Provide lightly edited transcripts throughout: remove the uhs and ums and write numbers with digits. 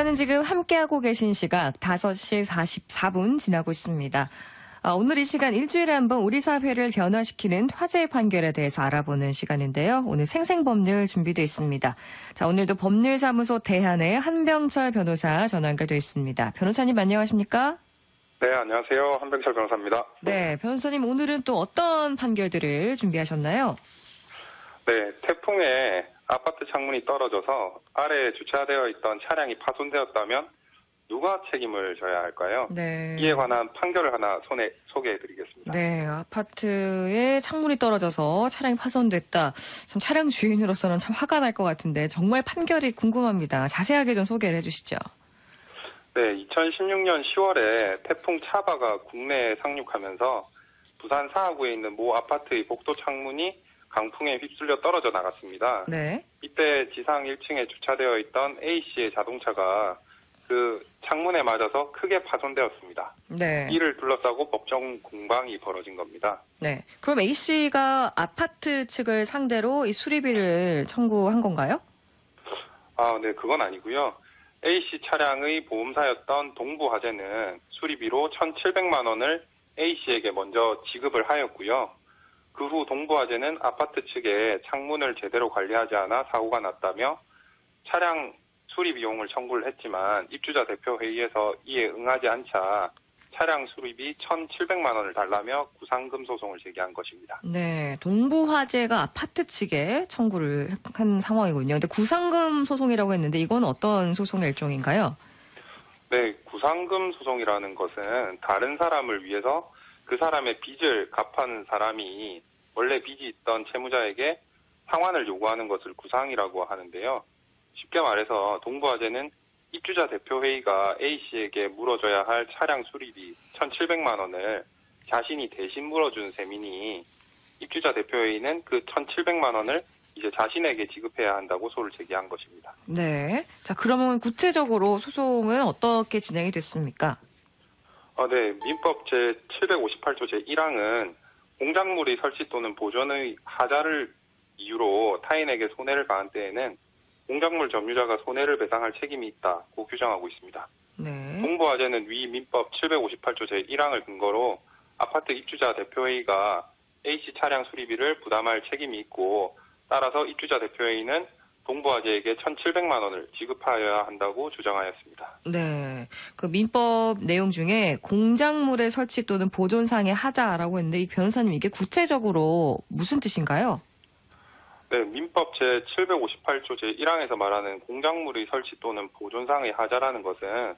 저는 지금 함께하고 계신 시각 5시 44분 지나고 있습니다. 오늘 이 시간 일주일에 한 번 우리 사회를 변화시키는 화제의 판결에 대해서 알아보는 시간인데요. 오늘 생생법률 준비되어 있습니다. 자, 오늘도 법률사무소 대한의 한병철 변호사 전화 연결되어 있습니다. 변호사님 안녕하십니까? 네, 안녕하세요. 한병철 변호사입니다. 네, 변호사님 오늘은 또 어떤 판결들을 준비하셨나요? 네, 태풍에 아파트 창문이 떨어져서 아래에 주차되어 있던 차량이 파손되었다면 누가 책임을 져야 할까요? 네. 이에 관한 판결을 하나 소개해드리겠습니다. 네, 아파트에 창문이 떨어져서 차량이 파손됐다. 참 차량 주인으로서는 참 화가 날 것 같은데 정말 판결이 궁금합니다. 자세하게 좀 소개를 해주시죠. 네, 2016년 10월에 태풍 차바가 국내에 상륙하면서 부산 사하구에 있는 모 아파트의 복도 창문이 강풍에 휩쓸려 떨어져 나갔습니다. 네. 이때 지상 1층에 주차되어 있던 A씨의 자동차가 그 창문에 맞아서 크게 파손되었습니다. 네. 이를 둘러싸고 법정 공방이 벌어진 겁니다. 네. 그럼 A씨가 아파트 측을 상대로 이 수리비를 청구한 건가요? 네, 그건 아니고요. A씨 차량의 보험사였던 동부화재는 수리비로 1,700만 원을 A씨에게 먼저 지급을 하였고요. 그 후 동부화재는 아파트 측에 창문을 제대로 관리하지 않아 사고가 났다며 차량 수리 비용을 청구를 했지만 입주자 대표회의에서 이에 응하지 않자 차량 수리비 1,700만 원을 달라며 구상금 소송을 제기한 것입니다. 네, 동부화재가 아파트 측에 청구를 한 상황이군요. 근데 구상금 소송이라고 했는데 이건 어떤 소송의 일종인가요? 네, 구상금 소송이라는 것은 다른 사람을 위해서 그 사람의 빚을 갚은 사람이 원래 빚이 있던 채무자에게 상환을 요구하는 것을 구상이라고 하는데요. 쉽게 말해서 동부화재는 입주자 대표회의가 A씨에게 물어줘야 할 차량 수리비 1,700만 원을 자신이 대신 물어준 셈이니 입주자 대표회의는 그 1,700만 원을 이제 자신에게 지급해야 한다고 소를 제기한 것입니다. 네. 자, 그러면 구체적으로 소송은 어떻게 진행이 됐습니까? 네. 민법 제758조 제1항은 공작물의 설치 또는 보존의 하자를 이유로 타인에게 손해를 가한 때에는 공작물 점유자가 손해를 배상할 책임이 있다고 규정하고 있습니다. 네. 동부화재는 위 민법 758조 제1항을 근거로 아파트 입주자 대표회의가 A씨 차량 수리비를 부담할 책임이 있고 따라서 입주자 대표회의는 동부화재에게 1,700만 원을 지급하여야 한다고 주장하였습니다. 네. 그 민법 내용 중에 공작물의 설치 또는 보존상의 하자라고 했는데 이 변호사님 이게 구체적으로 무슨 뜻인가요? 네, 민법 제758조 제1항에서 말하는 공작물의 설치 또는 보존상의 하자라는 것은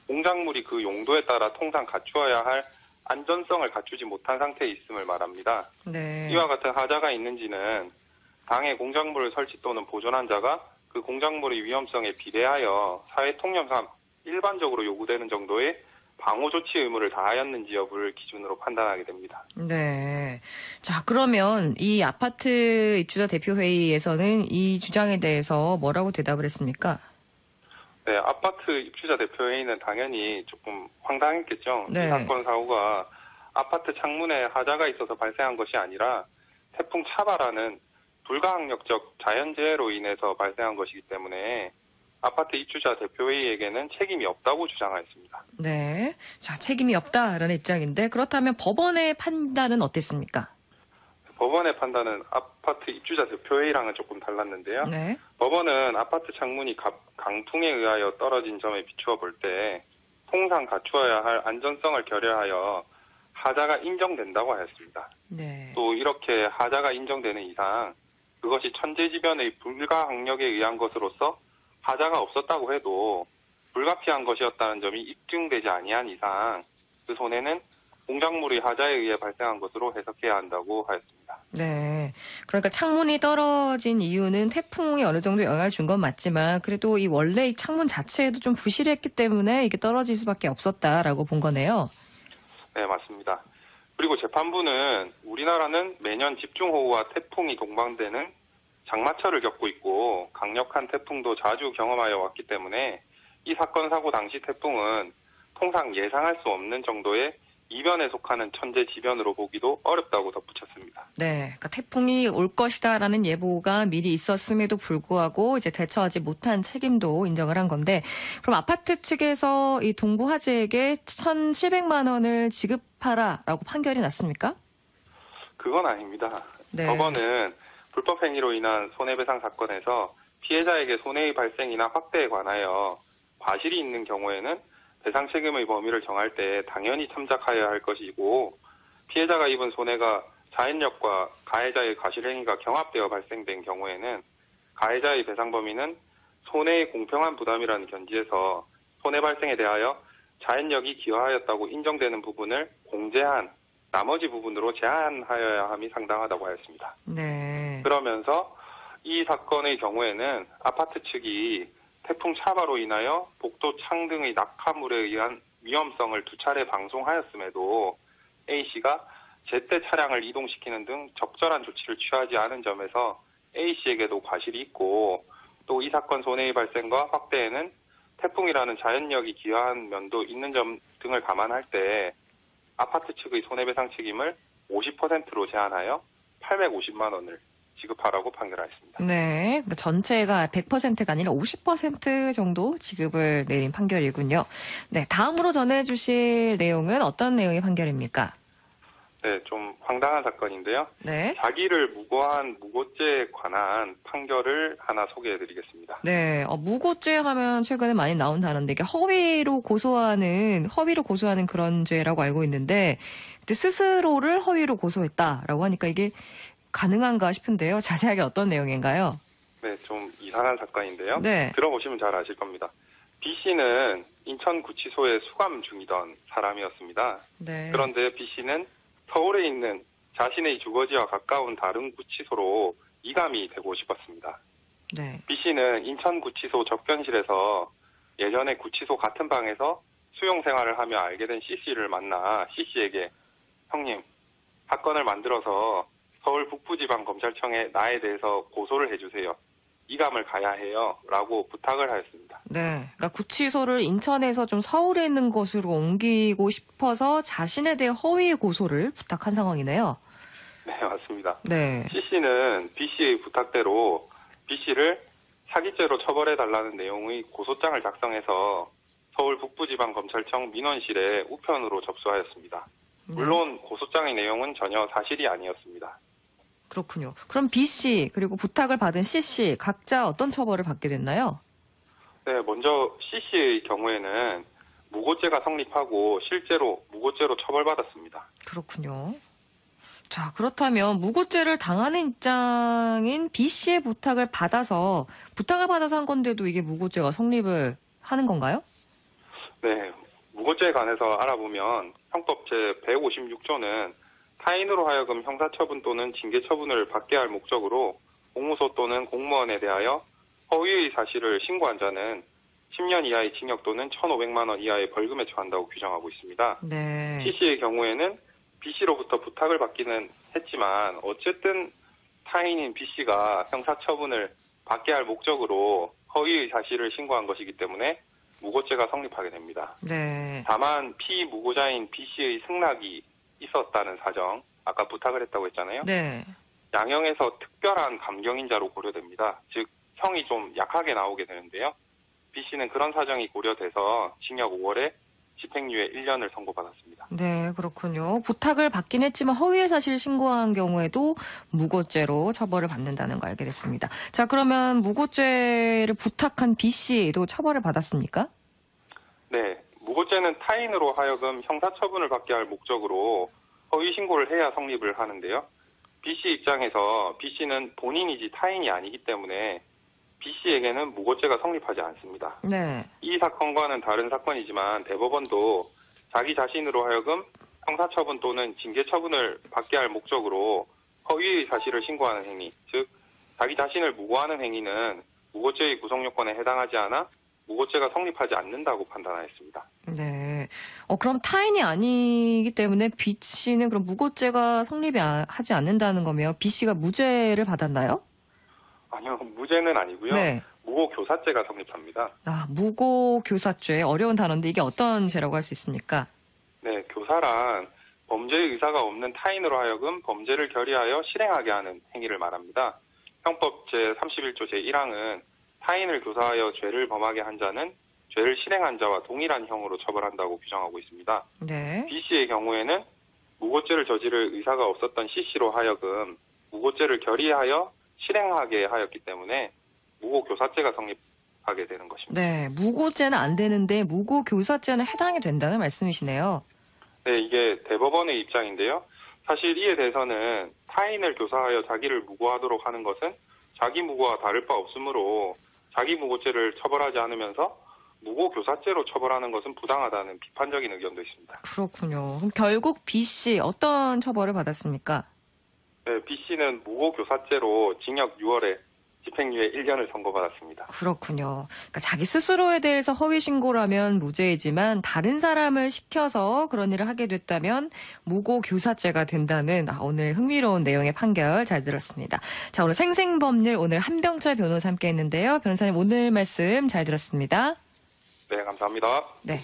공작물이 그 용도에 따라 통상 갖추어야 할 안전성을 갖추지 못한 상태에 있음을 말합니다. 네. 이와 같은 하자가 있는지는 당해 공작물을 설치 또는 보존한 자가 그 공작물의 위험성에 비례하여 사회 통념상 일반적으로 요구되는 정도의 방호 조치 의무를 다하였는지 여부를 기준으로 판단하게 됩니다. 네. 자, 그러면 이 아파트 입주자 대표회의에서는 이 주장에 대해서 뭐라고 대답을 했습니까? 네, 아파트 입주자 대표회의는 당연히 조금 황당했겠죠. 네. 이 사건 사고가 아파트 창문에 하자가 있어서 발생한 것이 아니라 태풍 차바라는 불가항력적 자연재해로 인해서 발생한 것이기 때문에 아파트 입주자 대표회의에게는 책임이 없다고 주장하였습니다. 네. 자, 책임이 없다라는 입장인데 그렇다면 법원의 판단은 어땠습니까? 법원의 판단은 아파트 입주자 대표회의랑은 조금 달랐는데요. 네. 법원은 아파트 창문이 강풍에 의하여 떨어진 점에 비추어 볼 때 통상 갖추어야 할 안전성을 결여하여 하자가 인정된다고 하였습니다. 네. 또 이렇게 하자가 인정되는 이상 그것이 천재지변의 불가항력에 의한 것으로서 하자가 없었다고 해도 불가피한 것이었다는 점이 입증되지 아니한 이상 그 손해는 공작물의 하자에 의해 발생한 것으로 해석해야 한다고 하였습니다. 네. 그러니까 창문이 떨어진 이유는 태풍이 어느 정도 영향을 준 건 맞지만 그래도 이 원래 이 창문 자체에도 좀 부실했기 때문에 이게 떨어질 수밖에 없었다라고 본 거네요. 네, 맞습니다. 그리고 재판부는 우리나라는 매년 집중호우와 태풍이 동반되는 장마철을 겪고 있고 강력한 태풍도 자주 경험하여 왔기 때문에 이 사건 사고 당시 태풍은 통상 예상할 수 없는 정도의 이변에 속하는 천재지변으로 보기도 어렵다고 덧붙였습니다. 네, 그러니까 태풍이 올 것이다라는 예보가 미리 있었음에도 불구하고 이제 대처하지 못한 책임도 인정을 한 건데, 그럼 아파트 측에서 이 동부화재에게 1,700만 원을 지급하라라고 판결이 났습니까? 그건 아닙니다. 네. 법원은 불법 행위로 인한 손해배상 사건에서 피해자에게 손해의 발생이나 확대에 관하여 과실이 있는 경우에는 배상 책임의 범위를 정할 때 당연히 참작하여야 할 것이고, 피해자가 입은 손해가 자연력과 가해자의 과실행위가 경합되어 발생된 경우에는 가해자의 배상 범위는 손해의 공평한 부담이라는 견지에서 손해 발생에 대하여 자연력이 기여하였다고 인정되는 부분을 공제한 나머지 부분으로 제한하여야 함이 상당하다고 하였습니다. 네. 그러면서 이 사건의 경우에는 아파트 측이 태풍 차바로 인하여 복도 창 등의 낙하물에 의한 위험성을 2차례 방송하였음에도 A씨가 제때 차량을 이동시키는 등 적절한 조치를 취하지 않은 점에서 A씨에게도 과실이 있고, 또 이 사건 손해의 발생과 확대에는 태풍이라는 자연력이 기여한 면도 있는 점 등을 감안할 때 아파트 측의 손해배상 책임을 50%로 제한하여 850만 원을 지급하라고 판결하였습니다. 네, 그러니까 전체가 100%가 아니라 50% 정도 지급을 내린 판결이군요. 네, 다음으로 전해주실 내용은 어떤 내용의 판결입니까? 네, 좀 황당한 사건인데요. 네. 자기를 무고한 무고죄에 관한 판결을 하나 소개해드리겠습니다. 네, 무고죄 하면 최근에 많이 나온 단어인데 이게 허위로 고소하는 그런 죄라고 알고 있는데, 스스로를 허위로 고소했다라고 하니까 이게 가능한가 싶은데요. 자세하게 어떤 내용인가요? 네, 좀 이상한 사건인데요. 네. 들어보시면 잘 아실 겁니다. B씨는 인천구치소에 수감 중이던 사람이었습니다. 네. 그런데 B씨는 서울에 있는 자신의 주거지와 가까운 다른 구치소로 이감이 되고 싶었습니다. 네. B씨는 인천구치소 접견실에서 예전에 구치소 같은 방에서 수용 생활을 하며 알게 된 C씨를 만나 C씨에게 형님, 사건을 만들어서 서울 북부지방검찰청에 나에 대해서 고소를 해주세요. 이감을 가야 해요. 라고 부탁을 하였습니다. 네. 그러니까 구치소를 인천에서 좀 서울에 있는 곳으로 옮기고 싶어서 자신에 대해 허위 고소를 부탁한 상황이네요. 네, 맞습니다. 네. C씨는 B씨의 부탁대로 B씨를 사기죄로 처벌해달라는 내용의 고소장을 작성해서 서울 북부지방검찰청 민원실에 우편으로 접수하였습니다. 물론 고소장의 내용은 전혀 사실이 아니었습니다. 그렇군요. 그럼 B씨 그리고 부탁을 받은 C씨 각자 어떤 처벌을 받게 됐나요? 네, 먼저 C씨의 경우에는 무고죄가 성립하고 실제로 무고죄로 처벌받았습니다. 그렇군요. 자, 그렇다면 무고죄를 당하는 입장인 B씨의 부탁을 받아서 한 건데도 이게 무고죄가 성립을 하는 건가요? 네, 무고죄에 관해서 알아보면 형법 제156조는 타인으로 하여금 형사처분 또는 징계처분을 받게 할 목적으로 공무소 또는 공무원에 대하여 허위의 사실을 신고한 자는 10년 이하의 징역 또는 1,500만 원 이하의 벌금에 처한다고 규정하고 있습니다. 네. C씨의 경우에는 B씨로부터 부탁을 받기는 했지만 어쨌든 타인인 B씨가 형사처분을 받게 할 목적으로 허위의 사실을 신고한 것이기 때문에 무고죄가 성립하게 됩니다. 네. 다만 피무고자인 B씨의 승낙이 있었다는 사정, 아까 부탁을 했다고 했잖아요. 네. 양형에서 특별한 감경인자로 고려됩니다. 즉 형이 좀 약하게 나오게 되는데요. B씨는 그런 사정이 고려돼서 징역 5월에 집행유예 1년을 선고받았습니다. 네, 그렇군요. 부탁을 받긴 했지만 허위의 사실 신고한 경우에도 무고죄로 처벌을 받는다는 거 알게 됐습니다. 자, 그러면 무고죄를 부탁한 B씨도 처벌을 받았습니까? 네, 무고죄는 타인으로 하여금 형사처분을 받게 할 목적으로 허위 신고를 해야 성립을 하는데요. B씨 입장에서 B씨는 본인이지 타인이 아니기 때문에 B씨에게는 무고죄가 성립하지 않습니다. 네. 이 사건과는 다른 사건이지만 대법원도 자기 자신으로 하여금 형사처분 또는 징계처분을 받게 할 목적으로 허위의 사실을 신고하는 행위, 즉 자기 자신을 무고하는 행위는 무고죄의 구성요건에 해당하지 않아 무고죄가 성립하지 않는다고 판단하였습니다. 네. 그럼 타인이 아니기 때문에 B씨는 그럼 무고죄가 성립이 하지 않는다는 거면 B씨가 무죄를 받았나요? 아니요, 무죄는 아니고요. 네. 무고교사죄가 성립합니다. 무고교사죄. 어려운 단어인데 이게 어떤 죄라고 할 수 있습니까? 네, 교사 교사란 범죄의 의사가 없는 타인으로 하여금 범죄를 결의하여 실행하게 하는 행위를 말합니다. 형법 제31조 제1항은 타인을 교사하여 죄를 범하게 한 자는 죄를 실행한 자와 동일한 형으로 처벌한다고 규정하고 있습니다. 네. B씨의 경우에는 무고죄를 저지를 의사가 없었던 C씨로 하여금 무고죄를 결의하여 실행하게 하였기 때문에 무고교사죄가 성립하게 되는 것입니다. 네, 무고죄는 안 되는데 무고교사죄는 해당이 된다는 말씀이시네요. 네, 이게 대법원의 입장인데요. 사실 이에 대해서는 타인을 교사하여 자기를 무고하도록 하는 것은 자기 무고와 다를 바 없으므로 자기 무고죄를 처벌하지 않으면서 무고교사죄로 처벌하는 것은 부당하다는 비판적인 의견도 있습니다. 그렇군요. 그럼 결국 B씨 어떤 처벌을 받았습니까? 네, B씨는 무고교사죄로 징역 6월에 집행유예 1년을 선고받았습니다. 그렇군요. 그러니까 자기 스스로에 대해서 허위 신고라면 무죄이지만 다른 사람을 시켜서 그런 일을 하게 됐다면 무고교사죄가 된다는 오늘 흥미로운 내용의 판결 잘 들었습니다. 자, 오늘 생생법률 오늘 한병철 변호사 함께 했는데요. 변호사님 오늘 말씀 잘 들었습니다. 네, 감사합니다. 네.